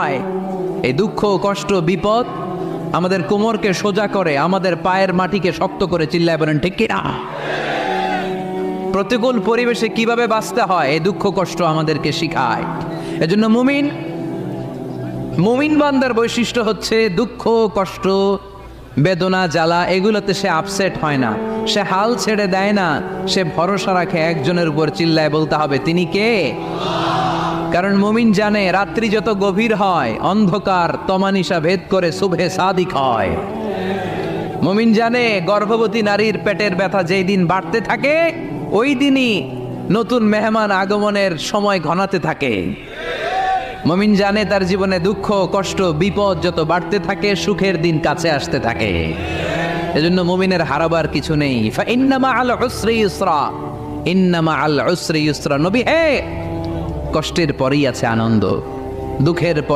হয়, এই দুঃখ কষ্ট বিপদ আমাদের কোমরকে সোজা করে, আমাদের পায়ের মাটিকে শক্ত করে। চিল্লায় বলেন ঠিক কিনা? প্রতিকূল পরিবেশে কিভাবে বাঁচতে হয় এই দুঃখ কষ্ট আমাদেরকে শিখায়। এজন্য মুমিন বান্দার বৈশিষ্ট্য হচ্ছে দুঃখ কষ্ট বেদনা জ্বালা এগুলোতে সে আপসেট হয় না, সে হাল ছেড়ে দেয় না, সে ভরসা রাখে একজনের উপর। চিল্লায় বলতে হবে তিনি কে? কারণ মুমিন জানে রাত্রি যত গভীর হয় অন্ধকার তমানিসা ভেদ করে সুবহে সাদিক হয়। মুমিন জানে গর্ভবতী নারীর পেটের ব্যথা যেই দিন বাড়তে থাকে ওই দিনই নতুন মেহমান আগমনের সময় ঘনাতে থাকে। মুমিন জানে তার জীবনে দুঃখ কষ্ট বিপদ যত বাড়তে থাকে সুখের দিন কাছে আসতে থাকে। এজন্য মুমিনের হারাবার কিছু নেই। ইন্না মাআল উসরি ইউসরা, ইন্না মাআল উসরি ইউসরা। নবী হে, কষ্টের পরেই আছে আনন্দ, দুঃখের পর